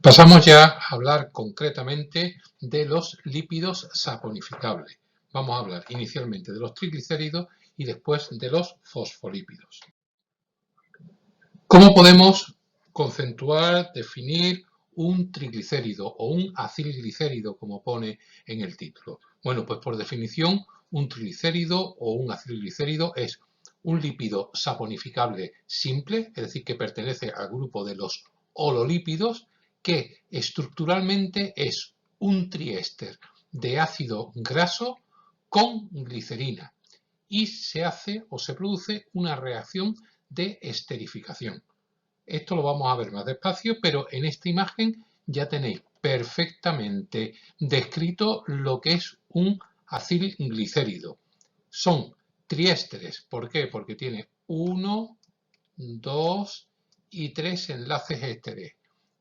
Pasamos ya a hablar concretamente de los lípidos saponificables. Vamos a hablar inicialmente de los triglicéridos y después de los fosfolípidos. ¿Cómo podemos conceptuar, definir un triglicérido o un acilglicérido, como pone en el título? Bueno, pues por definición, un triglicérido o un acilglicérido es un lípido saponificable simple, es decir, que pertenece al grupo de los ololípidos, que estructuralmente es un triéster de ácido graso con glicerina y se hace o se produce una reacción de esterificación. Esto lo vamos a ver más despacio, pero en esta imagen ya tenéis perfectamente descrito lo que es un acilglicérido. Son triésteres. ¿Por qué? Porque tiene 1, 2 y 3 enlaces ésteres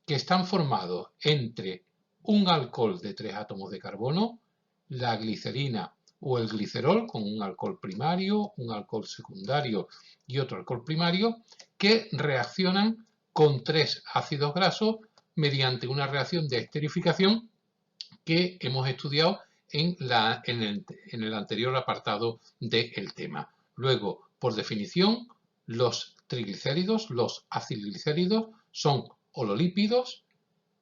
que están formados entre un alcohol de 3 átomos de carbono, la glicerina o el glicerol con un alcohol primario, un alcohol secundario y otro alcohol primario, que reaccionan con 3 ácidos grasos mediante una reacción de esterificación que hemos estudiado en el anterior apartado del tema. Luego, por definición, los triglicéridos, los acilglicéridos, son ololípidos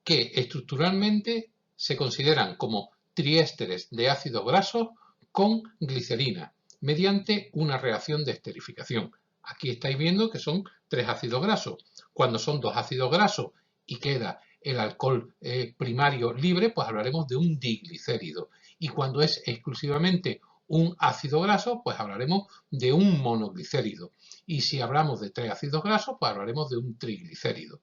que estructuralmente se consideran como triésteres de ácidos grasos con glicerina mediante una reacción de esterificación. Aquí estáis viendo que son 3 ácidos grasos. Cuando son 2 ácidos grasos y queda el alcohol primario libre, pues hablaremos de un diglicérido. Y cuando es exclusivamente un ácido graso, pues hablaremos de un monoglicérido. Y si hablamos de 3 ácidos grasos, pues hablaremos de un triglicérido.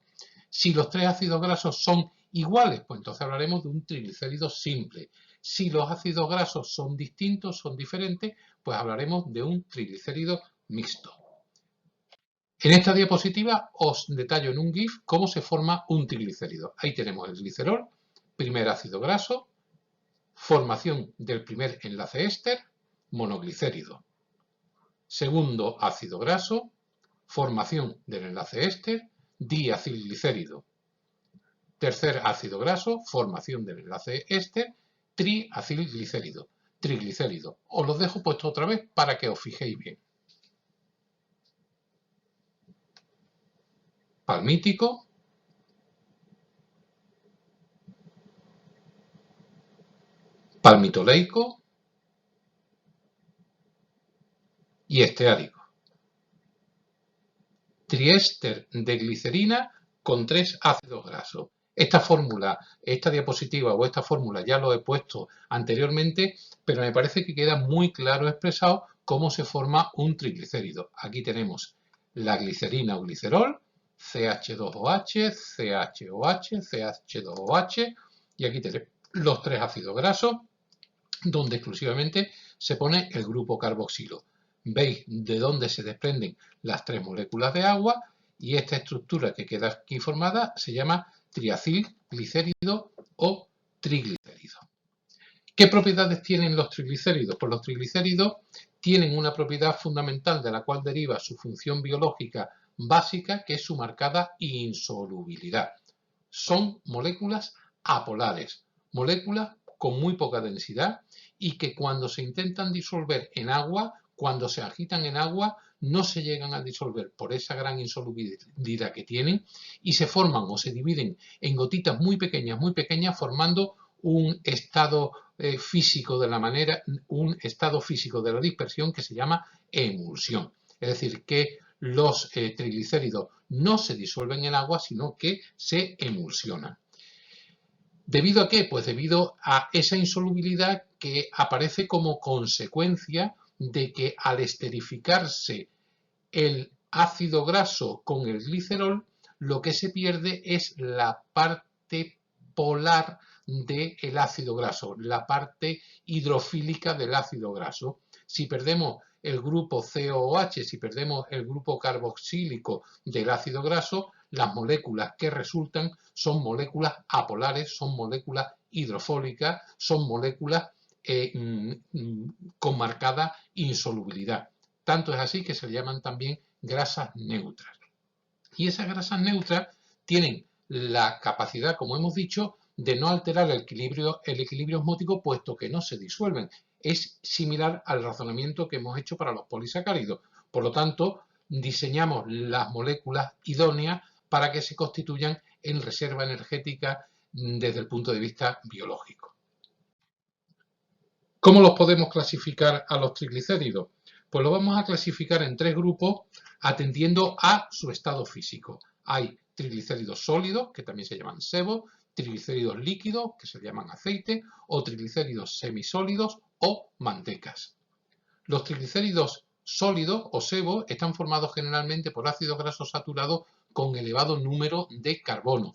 Si los 3 ácidos grasos son iguales, pues entonces hablaremos de un triglicérido simple. Si los ácidos grasos son distintos, son diferentes, pues hablaremos de un triglicérido mixto. En esta diapositiva os detallo en un GIF cómo se forma un triglicérido. Ahí tenemos el glicerol, primer ácido graso, formación del primer enlace éster, monoglicérido. Segundo ácido graso, formación del enlace éster, diacilglicérido. Tercer ácido graso, formación del enlace éster, triacilglicérido, triglicérido. Os los dejo puesto otra vez para que os fijéis bien. Palmítico, palmitoleico y esteárico. Triéster de glicerina con 3 ácidos grasos. Esta fórmula, esta diapositiva o esta fórmula ya lo he puesto anteriormente, pero me parece que queda muy claro expresado cómo se forma un triglicérido. Aquí tenemos la glicerina o glicerol, CH2OH, CHOH, CH2OH, y aquí tenemos los 3 ácidos grasos, donde exclusivamente se pone el grupo carboxilo. Veis de dónde se desprenden las 3 moléculas de agua y esta estructura que queda aquí formada se llama triacilglicérido o triglicérido. ¿Qué propiedades tienen los triglicéridos? Pues los triglicéridos tienen una propiedad fundamental de la cual deriva su función biológica básica, que es su marcada insolubilidad. Son moléculas apolares, moléculas con muy poca densidad y que cuando se intentan disolver en agua, cuando se agitan en agua, no se llegan a disolver por esa gran insolubilidad que tienen y se forman o se dividen en gotitas muy pequeñas, formando un estado físico de la dispersión que se llama emulsión. Es decir, que los triglicéridos no se disuelven en agua, sino que se emulsionan. ¿Debido a qué? Pues debido a esa insolubilidad que aparece como consecuencia de que al esterificarse el ácido graso con el glicerol, lo que se pierde es la parte polar del ácido graso, la parte hidrofílica del ácido graso. Si perdemos el grupo COOH, si perdemos el grupo carboxílico del ácido graso, las moléculas que resultan son moléculas apolares, son moléculas hidrofólicas, son moléculas con marcada insolubilidad. Tanto es así que se llaman también grasas neutras. Y esas grasas neutras tienen la capacidad, como hemos dicho, de no alterar el equilibrio osmótico, puesto que no se disuelven. Es similar al razonamiento que hemos hecho para los polisacáridos. Por lo tanto, diseñamos las moléculas idóneas para que se constituyan en reserva energética desde el punto de vista biológico. ¿Cómo los podemos clasificar a los triglicéridos? Pues lo vamos a clasificar en 3 grupos atendiendo a su estado físico. Hay triglicéridos sólidos, que también se llaman sebo, triglicéridos líquidos, que se llaman aceite, o triglicéridos semisólidos o mantecas. Los triglicéridos sólidos o sebo están formados generalmente por ácidos grasos saturados con elevado número de carbono,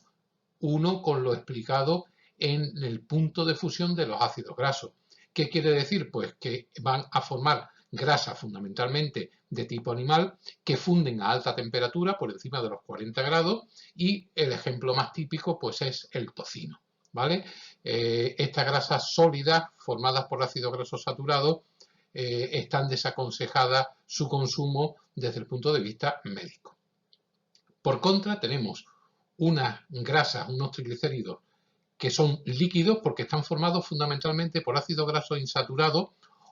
uno con lo explicado en el punto de fusión de los ácidos grasos. ¿Qué quiere decir? Pues que van a formar grasas fundamentalmente de tipo animal que funden a alta temperatura por encima de los 40 grados y el ejemplo más típico pues es el tocino, ¿vale? Estas grasas sólidas formadas por ácidos grasos saturados están desaconsejadas su consumo desde el punto de vista médico. Por contra, tenemos unas grasas, unos triglicéridos que son líquidos porque están formados fundamentalmente por ácidos grasos insaturados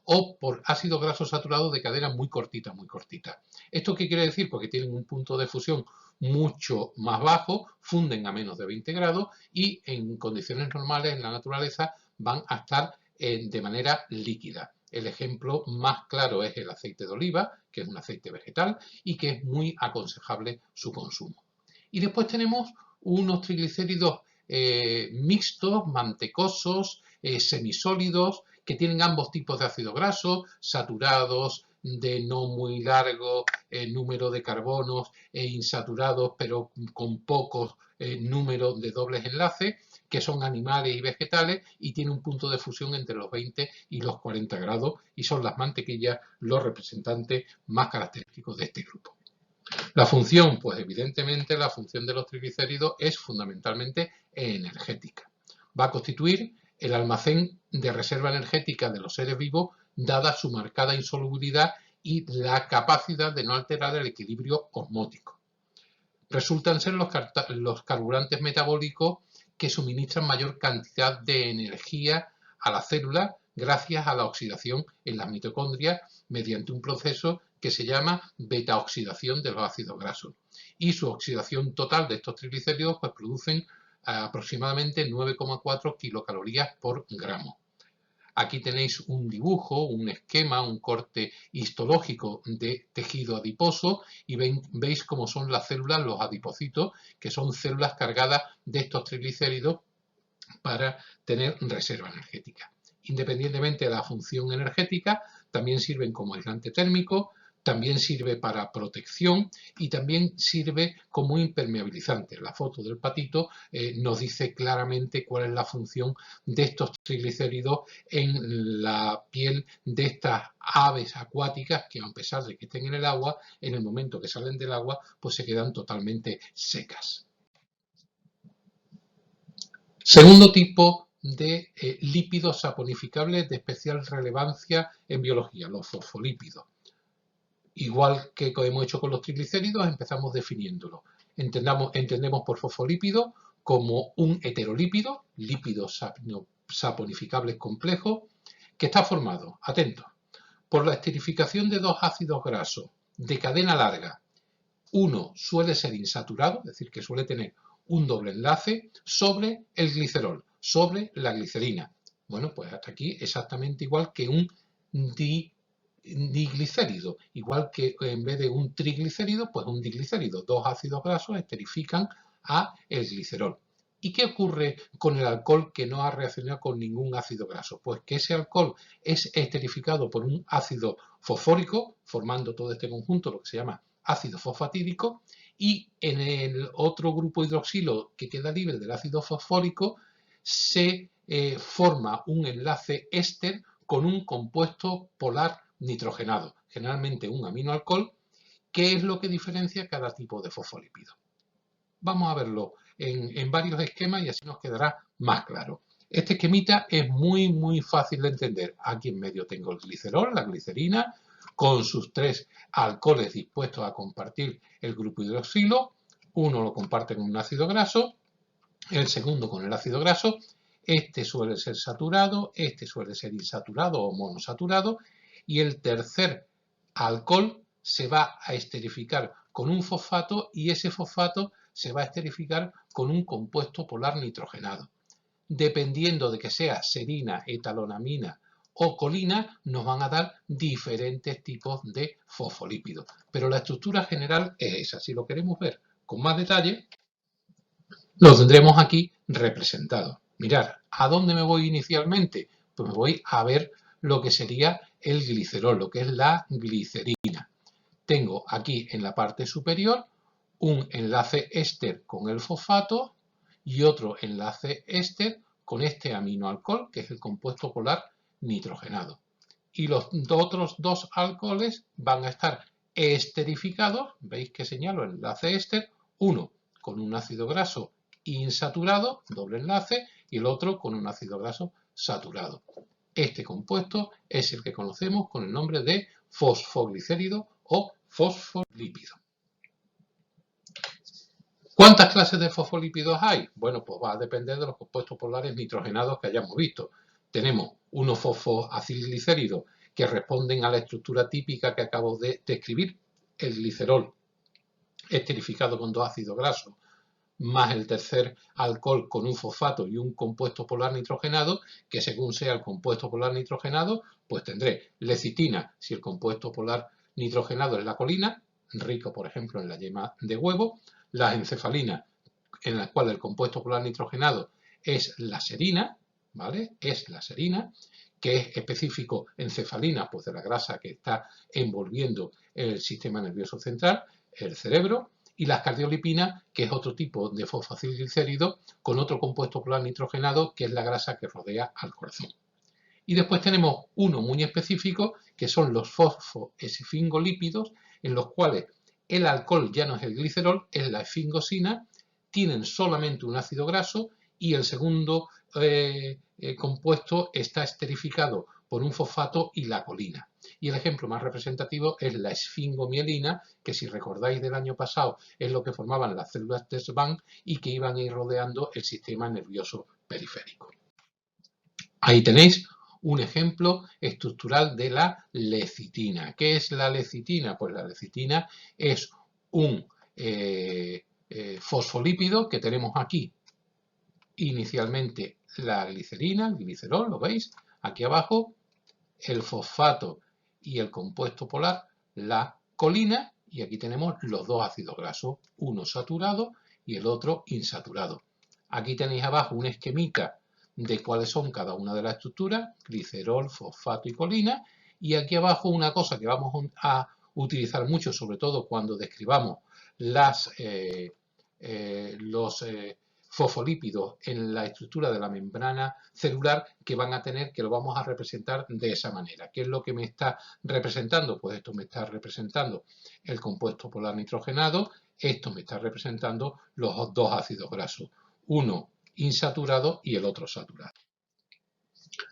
o por ácidos grasos saturados de cadena muy cortita, muy cortita. ¿Esto qué quiere decir? Porque tienen un punto de fusión mucho más bajo, funden a menos de 20 grados y en condiciones normales en la naturaleza van a estar de manera líquida. El ejemplo más claro es el aceite de oliva, que es un aceite vegetal y que es muy aconsejable su consumo. Y después tenemos unos triglicéridos mixtos, mantecosos, semisólidos, que tienen ambos tipos de ácidos grasos, saturados, de no muy largo número de carbonos e insaturados, pero con pocos número de dobles enlaces, que son animales y vegetales y tiene un punto de fusión entre los 20 y los 40 grados y son las mantequillas los representantes más característicos de este grupo. La función, pues evidentemente la función de los triglicéridos es fundamentalmente energética. Va a constituir el almacén de reserva energética de los seres vivos dada su marcada insolubilidad y la capacidad de no alterar el equilibrio osmótico. Resultan ser los carburantes metabólicos que suministran mayor cantidad de energía a la célula gracias a la oxidación en las mitocondrias mediante un proceso que se llama beta-oxidación de los ácidos grasos. Y su oxidación total de estos triglicéridos pues, producen aproximadamente 9,4 kilocalorías por gramo. Aquí tenéis un dibujo, un esquema, un corte histológico de tejido adiposo y veis cómo son las células, los adipocitos, que son células cargadas de estos triglicéridos para tener reserva energética. Independientemente de la función energética, también sirven como aislante térmico, también sirve para protección y también sirve como impermeabilizante. La foto del patito nos dice claramente cuál es la función de estos triglicéridos en la piel de estas aves acuáticas que a pesar de que estén en el agua, en el momento que salen del agua, pues se quedan totalmente secas. Segundo tipo de lípidos saponificables de especial relevancia en biología, los fosfolípidos. Igual que hemos hecho con los triglicéridos, empezamos definiéndolo. Entendemos por fosfolípido como un heterolípido, lípido saponificable complejo, que está formado, atentos, por la esterificación de dos ácidos grasos de cadena larga. Uno suele ser insaturado, es decir, que suele tener un doble enlace sobre el glicerol, sobre la glicerina. Bueno, pues hasta aquí exactamente igual que un diglicérido, igual que en vez de un triglicérido, pues un diglicérido. Dos ácidos grasos esterifican a el glicerol. ¿Y qué ocurre con el alcohol que no ha reaccionado con ningún ácido graso? Pues que ese alcohol es esterificado por un ácido fosfórico, formando todo este conjunto, lo que se llama ácido fosfatídico, y en el otro grupo hidroxilo que queda libre del ácido fosfórico se forma un enlace éster con un compuesto polar nitrogenado, generalmente un aminoalcohol, que es lo que diferencia cada tipo de fosfolípido. Vamos a verlo en varios esquemas y así nos quedará más claro. Este esquemita es muy fácil de entender. Aquí en medio tengo el glicerol, la glicerina, con sus 3 alcoholes dispuestos a compartir el grupo hidroxilo. Uno lo comparte con un ácido graso el segundo con el ácido graso. Este suele ser saturado, este suele ser insaturado o monosaturado, y el tercer alcohol se va a esterificar con un fosfato y ese fosfato se va a esterificar con un compuesto polar nitrogenado. Dependiendo de que sea serina, etalonamina o colina, nos van a dar diferentes tipos de fosfolípidos. Pero la estructura general es esa. Si lo queremos ver con más detalle, lo tendremos aquí representado. Mirad, ¿a dónde me voy inicialmente? Pues me voy a ver lo que sería el glicerol, lo que es la glicerina. Tengo aquí en la parte superior un enlace éster con el fosfato y otro enlace éster con este aminoalcohol, que es el compuesto polar nitrogenado. Y los otros dos alcoholes van a estar esterificados, veis que señalo el enlace éster, uno con un ácido graso insaturado, doble enlace, y el otro con un ácido graso saturado. Este compuesto es el que conocemos con el nombre de fosfoglicérido o fosfolípido. ¿Cuántas clases de fosfolípidos hay? Bueno, pues va a depender de los compuestos polares nitrogenados que hayamos visto. Tenemos unos fosfoacilglicéridos que responden a la estructura típica que acabo de describir, el glicerol esterificado con dos ácidos grasos, más el tercer alcohol con un fosfato y un compuesto polar nitrogenado, que según sea el compuesto polar nitrogenado, pues tendré lecitina si el compuesto polar nitrogenado es la colina, rico por ejemplo en la yema de huevo, las encefalinas en la cual el compuesto polar nitrogenado es la serina, ¿vale? Es la serina, que es específico encefalina, pues de la grasa que está envolviendo el sistema nervioso central, el cerebro, y las cardiolipinas, que es otro tipo de fosfoacilglicérido con otro compuesto polar nitrogenado, que es la grasa que rodea al corazón. Y después tenemos uno muy específico, que son los fosfoesfingolípidos, en los cuales el alcohol ya no es el glicerol, es la esfingosina, tienen solamente un ácido graso y el segundo compuesto está esterificado por un fosfato y la colina. Y el ejemplo más representativo es la esfingomielina, que si recordáis del año pasado es lo que formaban las células de Schwann y que iban a ir rodeando el sistema nervioso periférico. Ahí tenéis un ejemplo estructural de la lecitina. ¿Qué es la lecitina? Pues la lecitina es un fosfolípido que tenemos aquí inicialmente la glicerina, el glicerol, ¿lo veis? Aquí abajo el fosfato y el compuesto polar, la colina, y aquí tenemos los dos ácidos grasos, uno saturado y el otro insaturado. Aquí tenéis abajo un esquemita de cuáles son cada una de las estructuras, glicerol, fosfato y colina, y aquí abajo una cosa que vamos a utilizar mucho, sobre todo cuando describamos los fosfolípidos en la estructura de la membrana celular que van a tener, que lo vamos a representar de esa manera. ¿Qué es lo que me está representando? Pues esto me está representando el compuesto polar nitrogenado, esto me está representando los dos ácidos grasos, uno insaturado y el otro saturado.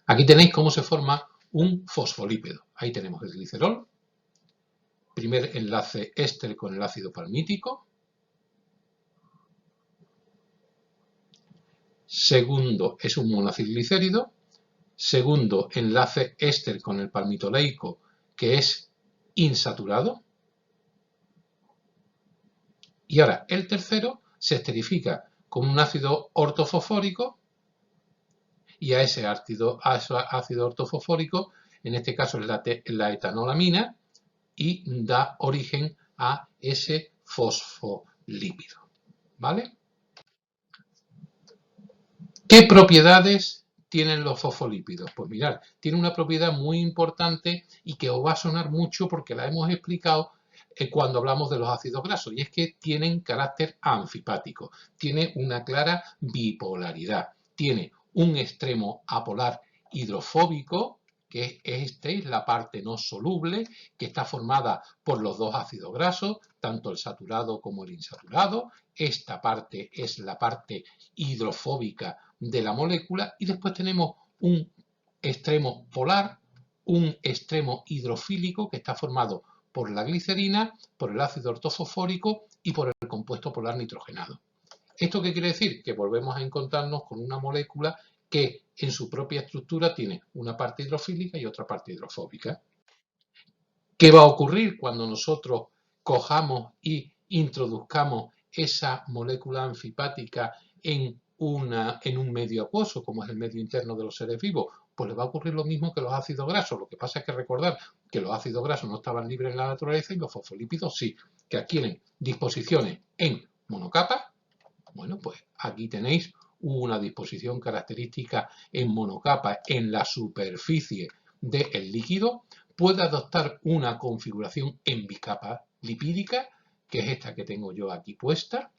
Aquí tenéis cómo se forma un fosfolípido. Ahí tenemos el glicerol, primer enlace éster con el ácido palmítico, segundo es un monacilglicérido, segundo enlace éster con el palmitoleico que es insaturado, y ahora el tercero se esterifica con un ácido ortofosfórico y a ese ácido ortofosfórico, en este caso es la etanolamina, y da origen a ese fosfolípido, ¿vale? ¿Qué propiedades tienen los fosfolípidos? Pues mirad, tiene una propiedad muy importante y que os va a sonar mucho porque la hemos explicado cuando hablamos de los ácidos grasos, y es que tienen carácter anfipático, tiene una clara bipolaridad, tiene un extremo apolar hidrofóbico, que es la parte no soluble, que está formada por los dos ácidos grasos, tanto el saturado como el insaturado. Esta parte es la parte hidrofóbica de la molécula, y después tenemos un extremo polar, un extremo hidrofílico que está formado por la glicerina, por el ácido ortofosfórico y por el compuesto polar nitrogenado. ¿Esto qué quiere decir? Que volvemos a encontrarnos con una molécula que en su propia estructura tiene una parte hidrofílica y otra parte hidrofóbica. ¿Qué va a ocurrir cuando nosotros cojamos y introduzcamos esa molécula anfipática en un medio acuoso, como es el medio interno de los seres vivos? Pues le va a ocurrir lo mismo que los ácidos grasos. Lo que pasa es que recordar que los ácidos grasos no estaban libres en la naturaleza y los fosfolípidos sí, que adquieren disposiciones en monocapa. Bueno, pues aquí tenéis una disposición característica en monocapa en la superficie del líquido. Puede adoptar una configuración en bicapa lipídica, que es esta que tengo yo aquí puesta,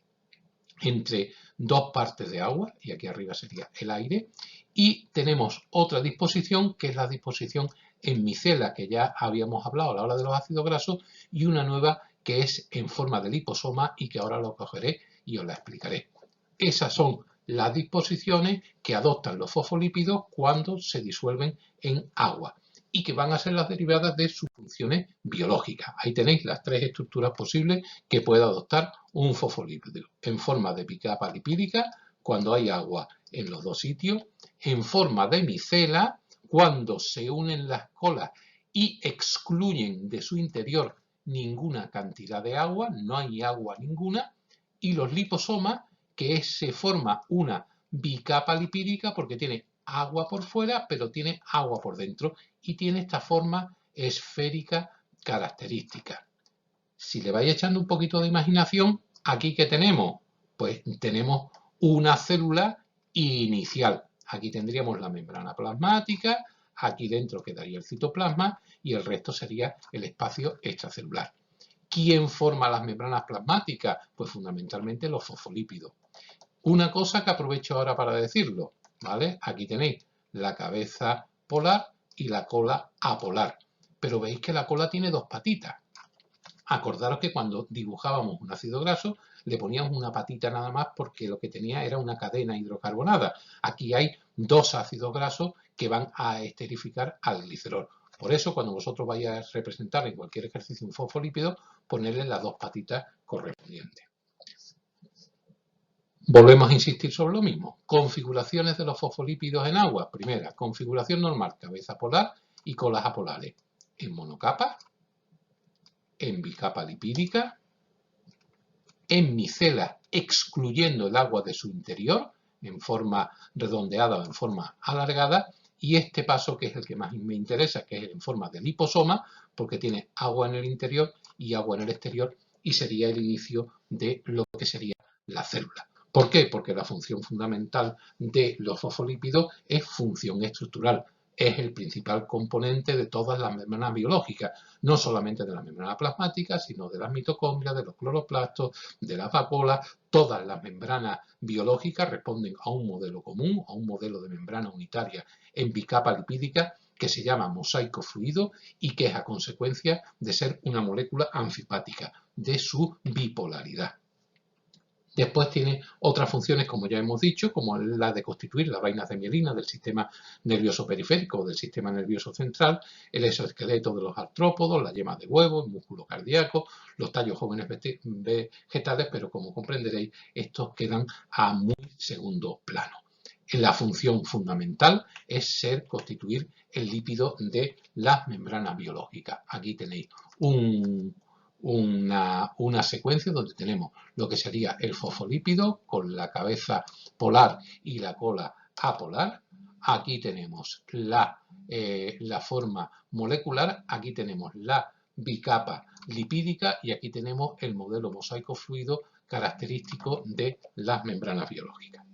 entre dos partes de agua, y aquí arriba sería el aire, y tenemos otra disposición, que es la disposición en micela, que ya habíamos hablado a la hora de los ácidos grasos, y una nueva que es en forma de liposoma y que ahora lo cogeré y os la explicaré. Esas son las disposiciones que adoptan los fosfolípidos cuando se disuelven en agua y que van a ser las derivadas de sus funciones biológicas. Ahí tenéis las tres estructuras posibles que puede adoptar un fosfolípido: en forma de bicapa lipídica, cuando hay agua en los dos sitios; en forma de micela, cuando se unen las colas y excluyen de su interior ninguna cantidad de agua, no hay agua ninguna; y los liposomas, que se forma una bicapa lipídica porque tiene agua por fuera, pero tiene agua por dentro y tiene esta forma esférica característica. Si le vais echando un poquito de imaginación, ¿aquí qué tenemos? Pues tenemos una célula inicial. Aquí tendríamos la membrana plasmática, aquí dentro quedaría el citoplasma y el resto sería el espacio extracelular. ¿Quién forma las membranas plasmáticas? Pues fundamentalmente los fosfolípidos. Una cosa que aprovecho ahora para decirlo, ¿vale? Aquí tenéis la cabeza polar y la cola apolar, pero veis que la cola tiene dos patitas. Acordaros que cuando dibujábamos un ácido graso le poníamos una patita nada más porque lo que tenía era una cadena hidrocarbonada. Aquí hay dos ácidos grasos que van a esterificar al glicerol. Por eso, cuando vosotros vayáis a representar en cualquier ejercicio un fosfolípido, ponerle las dos patitas correspondientes. Volvemos a insistir sobre lo mismo. Configuraciones de los fosfolípidos en agua. Primera, configuración normal, cabeza polar y colas apolares. En monocapa, en bicapa lipídica, en micela excluyendo el agua de su interior, en forma redondeada o en forma alargada, y este paso que es el que más me interesa, que es en forma de liposoma, porque tiene agua en el interior y agua en el exterior, y sería el inicio de lo que sería la célula. ¿Por qué? Porque la función fundamental de los fosfolípidos es función estructural. Es el principal componente de todas las membranas biológicas, no solamente de la membrana plasmática, sino de las mitocondrias, de los cloroplastos, de las vacuolas. Todas las membranas biológicas responden a un modelo común, a un modelo de membrana unitaria en bicapa lipídica que se llama mosaico fluido y que es a consecuencia de ser una molécula anfipática, de su bipolaridad. Después tiene otras funciones, como ya hemos dicho, como la de constituir las vainas de mielina del sistema nervioso periférico o del sistema nervioso central, el exoesqueleto de los artrópodos, la yema de huevo, el músculo cardíaco, los tallos jóvenes vegetales, pero como comprenderéis, estos quedan a muy segundo plano. La función fundamental es constituir el lípido de las membranas biológicas. Aquí tenéis una secuencia donde tenemos lo que sería el fosfolípido con la cabeza polar y la cola apolar. Aquí tenemos la forma molecular, aquí tenemos la bicapa lipídica y aquí tenemos el modelo mosaico fluido característico de las membranas biológicas.